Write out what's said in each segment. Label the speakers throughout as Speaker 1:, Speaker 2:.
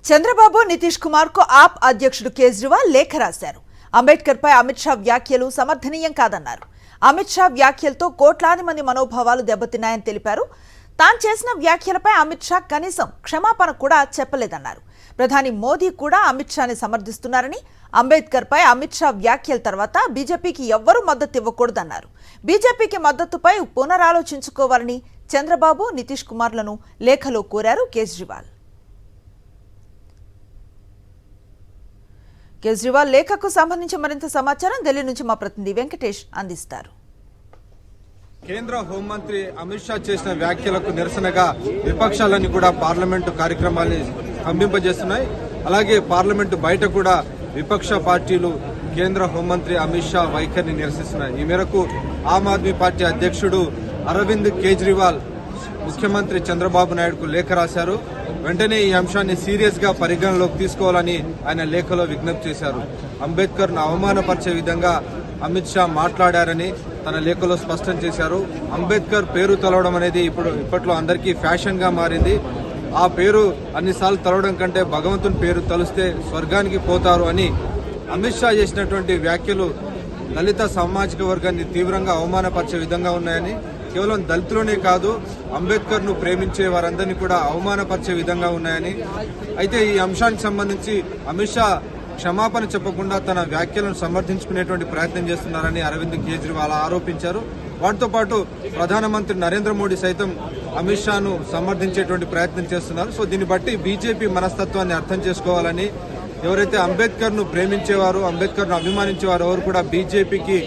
Speaker 1: చంద్రబాబు నితీష్ కుమార్ కు ఆప్ అధ్యక్షుడు కేజ్రీవాల్ లేఖ రాశారు. అంబేద్కర్ పై అమిత్ షా వ్యాఖ్యలు సమర్థనీయం కాదన్నారు. అమిత్ షా వ్యాఖ్యలతో కోట్లాది మంది మనోభావాలు దెబ్బతిన్నాయని తెలిపారు. తాను చేసిన వ్యాఖ్యలపై అమిత్ షా కనీసం క్షమాపణ కూడా చెప్పలేదన్నారు. ప్రధాని మోదీ కూడా అమిత్ షాని సమర్థిస్తున్నారని, అంబేద్కర్ పై అమిత్ షా వ్యాఖ్యల తర్వాత బీజేపీకి ఎవ్వరూ మద్దతు ఇవ్వకూడదన్నారు. బీజేపీకి మద్దతుపై పునరాలోచించుకోవాలని చంద్రబాబు నితీష్ కుమార్లను లేఖలో కోరారు కేజ్రీవాల్. కేజ్రీవాల్ లేఖకు సంబంధించి మరింత సమాచారం ఢిల్లీ నుంచి మా ప్రతినిధి వెంకటేష్ అందిస్తారు.
Speaker 2: కేంద్ర హోంమంత్రి అమిత్ షా చేసిన వ్యాఖ్యలకు నిరసనగా విపక్షాలన్నీ కూడా పార్లమెంటు కార్యక్రమాన్ని స్తంభింపజేస్తున్నాయి. అలాగే పార్లమెంటు బయట కూడా విపక్ష పార్టీలు కేంద్ర హోంమంత్రి అమిత్ షా వైఖరిని నిరసిస్తున్నాయి. ఈ మేరకు ఆమ్ ఆద్మీ పార్టీ అధ్యక్షుడు అరవింద్ కేజ్రీవాల్ ముఖ్యమంత్రి చంద్రబాబు నాయుడుకు లేఖ రాశారు. వెంటనే ఈ అంశాన్ని సీరియస్ గా పరిగణలోకి తీసుకోవాలని ఆయన లేఖలో విజ్ఞప్తి చేశారు. అంబేద్కర్ ను అవమానపరిచే విధంగా అమిత్ షా మాట్లాడారని తన లేఖలో స్పష్టం చేశారు. అంబేద్కర్ పేరు తలవడం అనేది ఇప్పట్లో అందరికీ ఫ్యాషన్ గా మారింది. ఆ పేరు అన్నిసార్లు తలవడం కంటే భగవంతుని పేరు తలుస్తే స్వర్గానికి పోతారు అని అమిత్ షా చేసినటువంటి వ్యాఖ్యలు దళిత సామాజిక వర్గాన్ని తీవ్రంగా అవమానపరిచే విధంగా ఉన్నాయని, కేవలం దళితులనే కాదు అంబేద్కర్ ను ప్రేమించే వారందరినీ కూడా అవమానపరిచే విధంగా ఉన్నాయని, అయితే ఈ అంశానికి సంబంధించి అమిత్ షా క్షమాపణ చెప్పకుండా తన వ్యాఖ్యలను సమర్థించుకునేటువంటి ప్రయత్నం చేస్తున్నారని అరవింద్ కేజ్రీవాల్ ఆరోపించారు. వాటితో పాటు ప్రధానమంత్రి నరేంద్ర మోడీ సైతం అమిత్ షాను సమర్థించేటువంటి ప్రయత్నం చేస్తున్నారు. సో దీన్ని బట్టి బీజేపీ మనస్తత్వాన్ని అర్థం చేసుకోవాలని, ఎవరైతే అంబేద్కర్ ను ప్రేమించేవారు, అంబేద్కర్ ను అభిమానించేవారు ఎవరు కూడా బీజేపీకి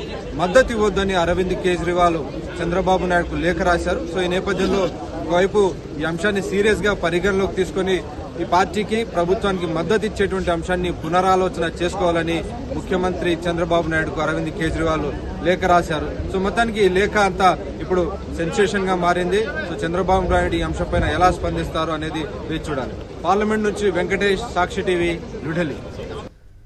Speaker 2: మద్దతు ఇవ్వొద్దని అరవింద్ కేజ్రీవాల్ చంద్రబాబు నాయుడుకు లేఖ రాశారు. సో ఈ నేపథ్యంలో ఒకవైపు ఈ అంశాన్ని సీరియస్ గా పరిగణలోకి తీసుకుని ఈ పార్టీకి, ప్రభుత్వానికి మద్దతు ఇచ్చేటువంటి అంశాన్ని పునరాలోచన చేసుకోవాలని ముఖ్యమంత్రి చంద్రబాబు నాయుడుకు అరవింద్ కేజ్రీవాల్ లేఖ రాశారు. సో మొత్తానికి ఈ లేఖ అంతా ఇప్పుడు సెన్సేషన్ గా మారింది. సో చంద్రబాబు నాయుడు ఈ అంశంపైన ఎలా స్పందిస్తారు అనేది వేచి చూడాలి. పార్లమెంట్ నుంచి వెంకటేష్, సాక్షి టీవీ, న్యూఢిల్లీ.